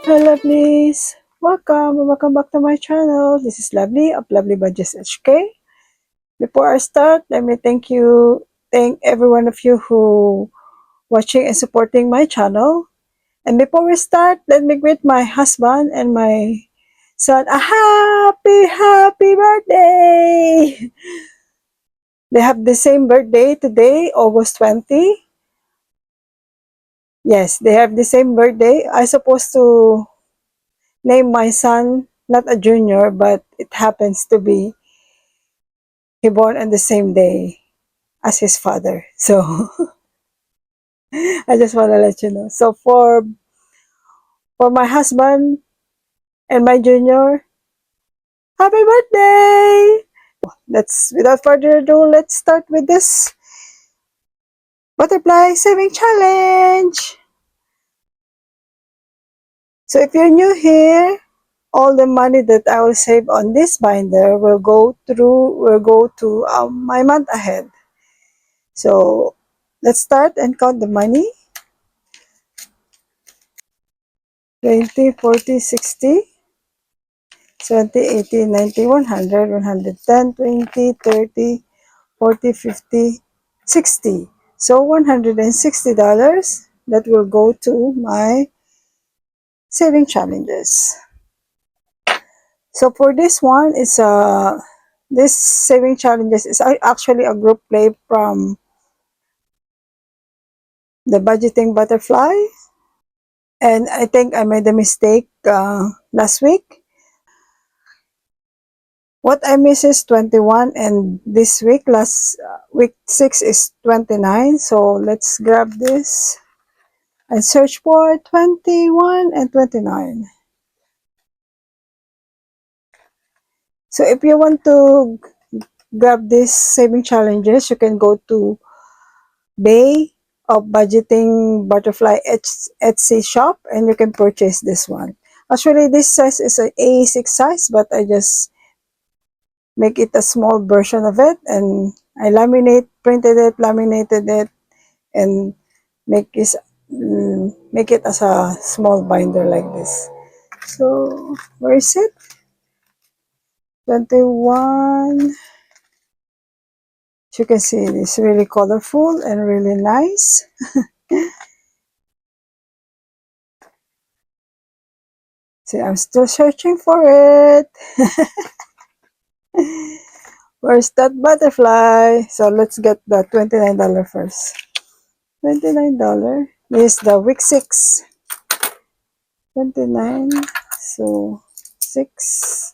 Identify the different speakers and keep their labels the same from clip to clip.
Speaker 1: Hi lovelies! Welcome back to my channel. This is Lovely of Lovely Budgets HK. Before I start, let me thank every one of you who watching and supporting my channel. And before we start, let me greet my husband and my son a happy birthday! They have the same birthday today, August 20. Yes, they have the same birthday. I supposed to name my son not a junior, but it happens to be he born on the same day as his father. So I just want to let you know. So for my husband and my junior, happy birthday! Let's without further ado, let's start with this butterfly saving challenge. So if you're new here, all the money that I will save on this binder will go to my month ahead. So let's start and count the money. 20, 40, 60, 70, 80, 90, 100, 110, 20, 30, 40, 50, 60. So $160 that will go to my saving challenges. So for this one, this saving challenges is actually a group play from the budgeting butterfly. And I think I made a mistake last week. What I miss is 21, and this week, week 6 is 29. So let's grab this and search for 21 and 29. So if you want to grab these saving challenges, you can go to Bay of Budgeting Butterfly Etsy shop and you can purchase this one. Actually, this size is an A6 size, but I just make it a small version of it, and I printed it, laminated it, and make this make it as a small binder like this. So where is it? 21. As you can see, it's really colorful and really nice. See, I'm still searching for it. Where's that butterfly? So let's get the $29 first. $29 is the week 6. 29. So 6.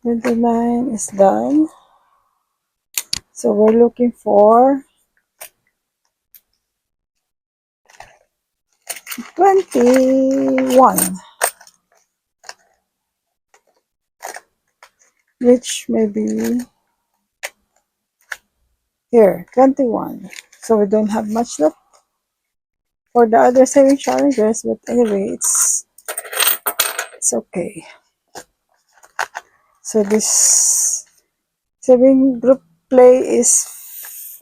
Speaker 1: $29 is done. So we're looking for 21, which may be here, 21. So we don't have much left for the other saving challenges, but anyway, it's okay. So this saving group play is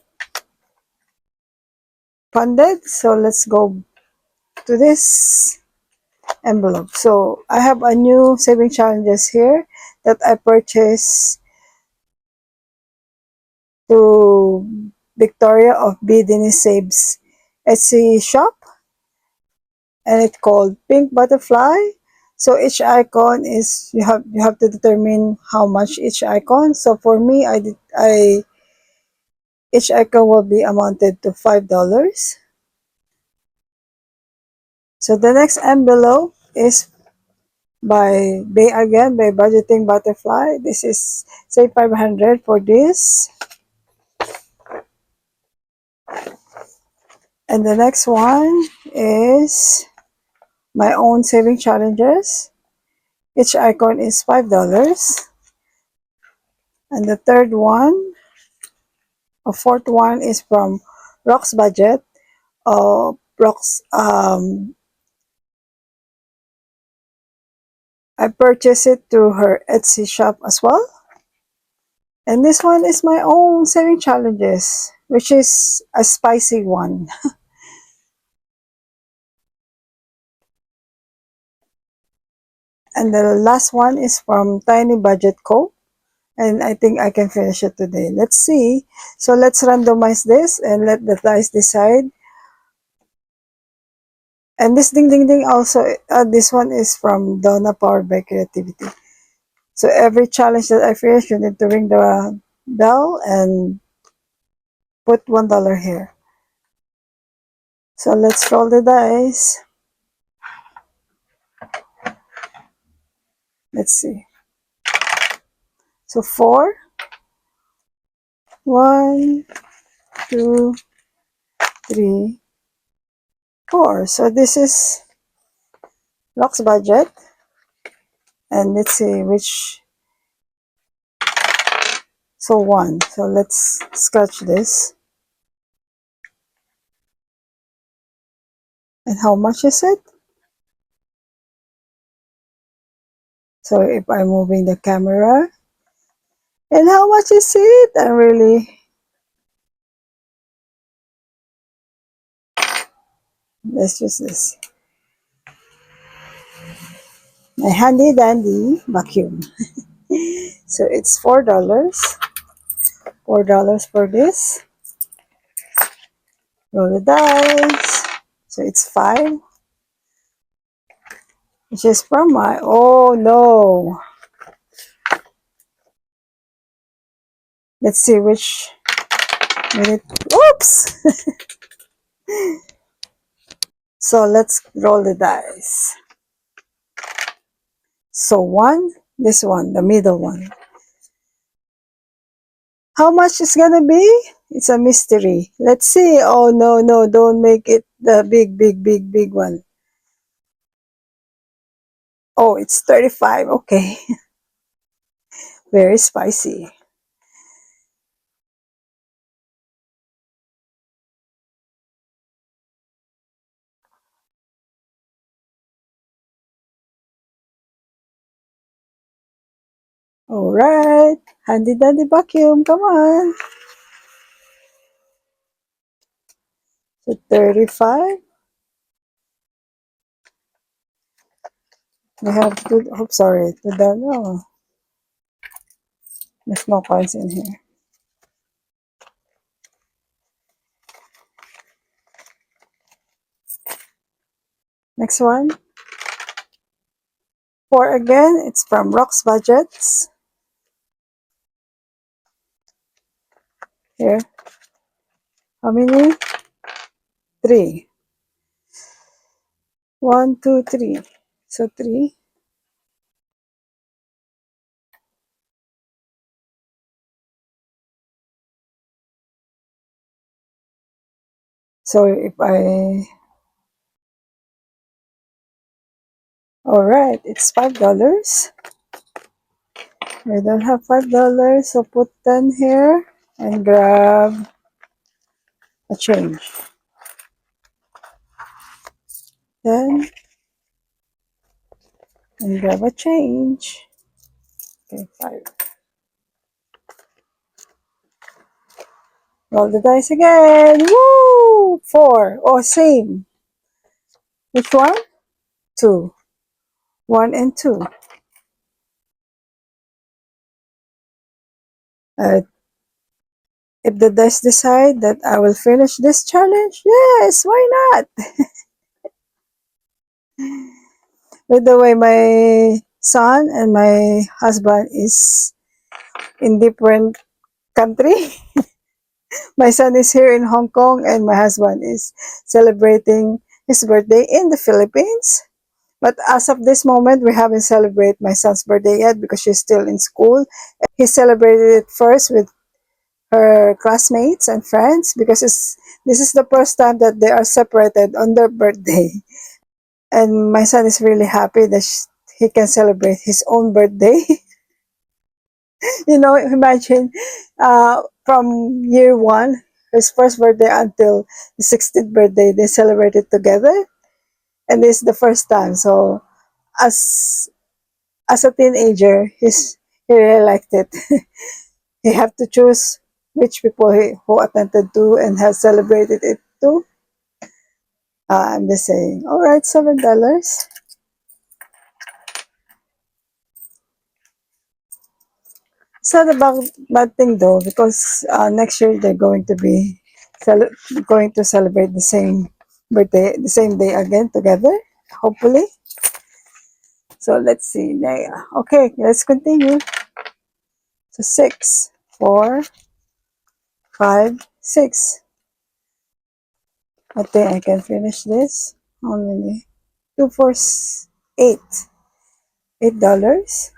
Speaker 1: funded. So let's go to this envelope. So I have a new saving challenges here that I purchased to Victoria of B. Dennis Saves Etsy shop, and it's called Pink Butterfly. So each icon is you have to determine how much each icon. So for me, I each icon will be amounted to $5. So the next envelope is by Budgeting Butterfly. This is say 500 for this. And the next one is my own saving challenges. Each icon is $5. And the third one, or fourth one, is from Rox Budget. Rox, I purchased it through her Etsy shop as well. And this one is my own saving challenges, which is a spicy one. And the last one is from Tiny Budget Co. And I think I can finish it today. Let's see. So let's randomize this and let the dice decide. And this ding ding ding also, this one is from Donna Powered by Creativity. So every challenge that I finish, you need to ring the bell and put $1 here. So let's roll the dice. Let's see. So 4, 1, 2, 3, 4. So this is Rock's budget. And let's see which. So 1. So let's scratch this. And how much is it? So if I'm moving the camera, and how much is it? I'm really, let's use this. My handy dandy vacuum. So it's $4. $4 for this. Roll the dice. So it's 5. Which is from my, oh no. Let's see which minute. Oops! So let's roll the dice. So 1, this one, the middle one. How much is gonna be? It's a mystery. Let's see. Oh no, no, don't make it the big one. Oh, it's 35. Okay. Very spicy. All right. Handy dandy vacuum. Come on. So 35. We have two, oh, sorry, $2. There's no coins in here. Next one. 4 again. It's from Rock's Budgets. Here. How many? 3. 1, 2, 3. So 3. So if I, all right, it's $5. We don't have $5, so put 10 here and grab a change. 10 and grab a change. Okay, 5. Roll the dice again. Woo! 4. Oh, same. Which one? 2. 1 and 2. Uh, if the dice decide that I will finish this challenge, yes, why not? By the way, my son and my husband is in different country. My son is here in Hong Kong and my husband is celebrating his birthday in the Philippines. But as of this moment, we haven't celebrated my son's birthday yet because she's still in school. He celebrated it first with her classmates and friends because this is the first time that they are separated on their birthday. And my son is really happy that he can celebrate his own birthday. Imagine from year one, his first birthday until the 16th birthday, they celebrated together. And this is the first time. So as a teenager, he really liked it. he have to choose which people who attended to and has celebrated it too. I'm just saying. All right, $7. It's not a bad thing though, because next year they're going to be cele- going to celebrate the same birthday, the same day again together. Hopefully. So let's see. Okay, let's continue. So 6, 4, 5, 6. I think I can finish this. How many? 2, 4, 8. $8.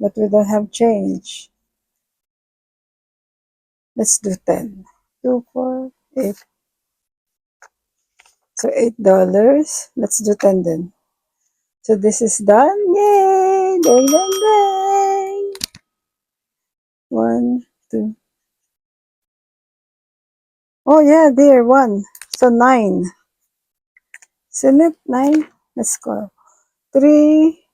Speaker 1: But we don't have change. Let's do 10. 2, 4, 8. So $8. Let's do 10 then. So this is done. Yay! Dang, dang, dang. 1, 2. Oh yeah, there, 1. So 9. Isn't it 9? Let's go. 3,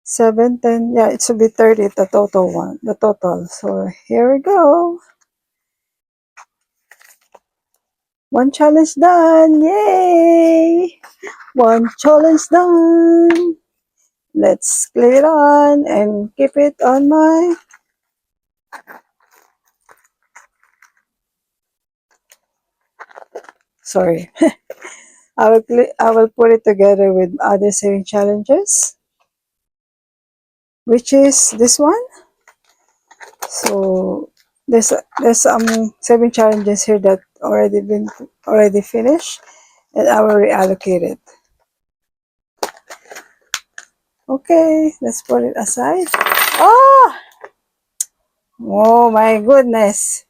Speaker 1: 7, 10. Yeah, it should be 30, the total one. The total. So here we go. One challenge done. Yay! One challenge done. Let's click it on and keep it on my... Sorry. I will put it together with other saving challenges, which is this one. So there's 7 challenges here that already finished, and I will reallocate it. Okay, let's put it aside. Oh, oh my goodness!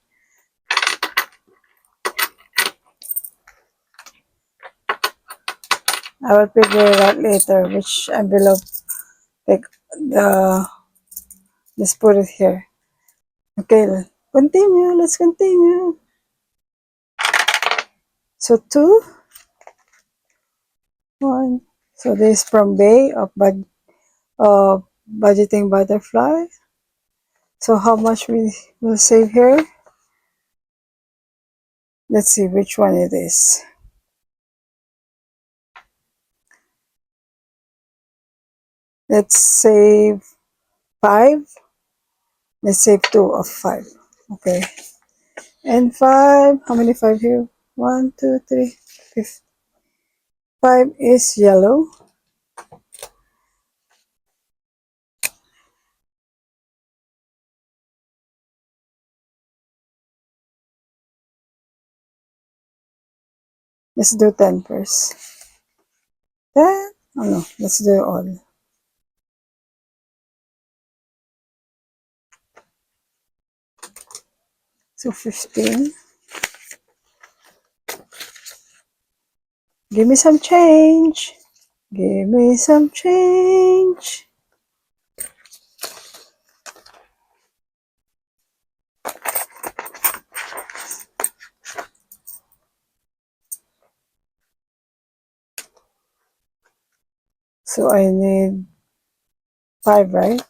Speaker 1: I will figure it out later which envelope. Like the let's put it here. Okay, continue. Let's continue. So 2, 1. So this is from Bay of Budgeting Butterfly. So how much we will save here? Let's see which one it is. Let's save 5. Let's save 2 of 5. Okay. And 5, how many 5 here? 1, 2, 3, 5 is yellow. Let's do 10 first. 10? Oh no, let's do all. So 15. Give me some change. Give me some change. So I need 5, right?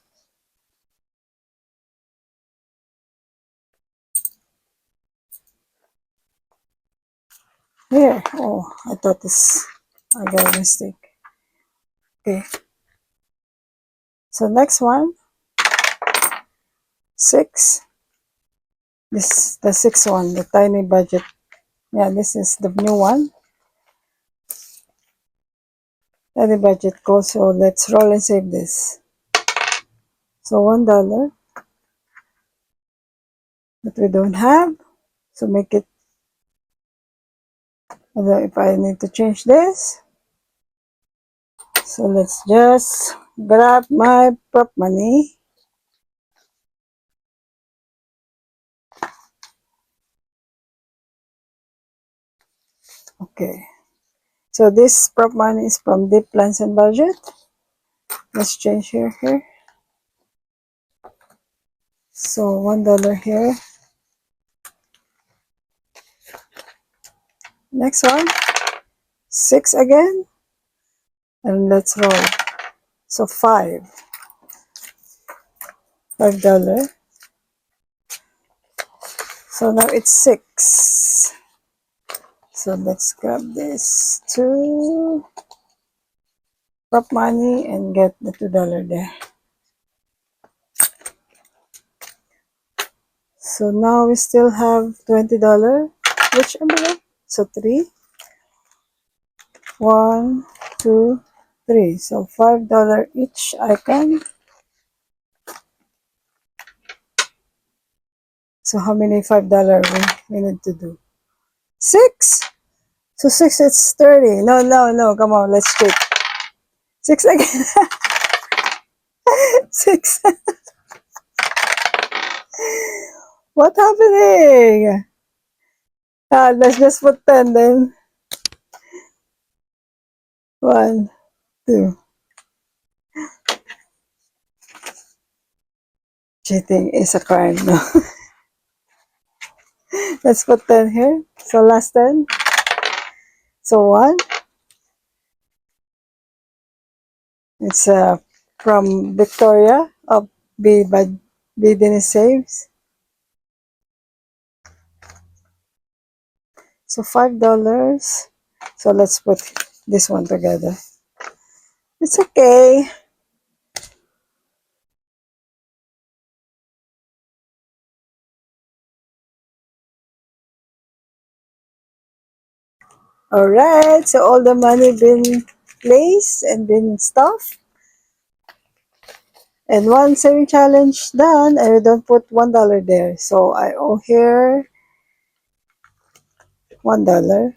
Speaker 1: Here. Oh, I thought this. I got a mistake. Okay. So next one. 6. This the 6th one, the tiny budget. Yeah, this is the new one. Tiny budget goal. So let's roll and save this. So $1 that we don't have. So make it. I don't know if I need to change this. So let's just grab my prop money. Okay. So this prop money is from Deep Plans and Budget. Let's change here. So $1 here. Next one. 6 again. And let's roll. So $5. $5. So now it's 6. So let's grab this 2 drop money and get the $2 there. So now we still have $20. Which envelope? So 3. 1, 2, 3. So $5 each icon. So how many $5 we need to do? 6. So 6 it's 30. No, no, no. Come on, let's check. 6 again. 6. What happening? Let's just put 10 then. 1, 2. Cheating is a crime, no? Let's put 10 here. So last 10. So 1. It's from Victoria of B Dennis Saves. So $5. So let's put this one together. It's okay. Alright, so all the money been placed and been stuffed. And one saving challenge done, I don't put $1 there. So I owe here $1.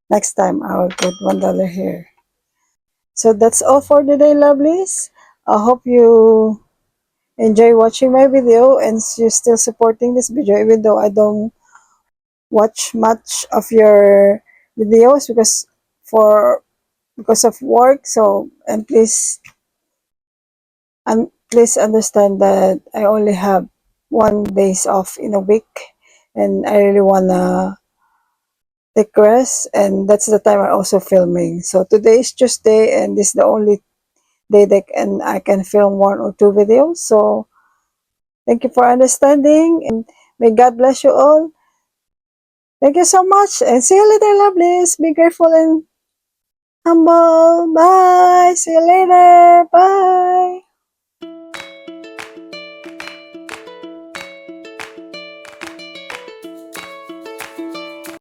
Speaker 1: Next time I will put $1 here. So that's all for today, lovelies. I hope you enjoy watching my video and you're still supporting this video even though I don't watch much of your videos because of work. So and please understand that I only have 1 days off in a week and I really wanna take rest, and that's the time I'm also filming. So today is Tuesday and this is the only day that I can film 1 or 2 videos. So thank you for understanding and may God bless you all. Thank you so much and see you later, lovelies. Be grateful and humble. Bye. See you later. Bye.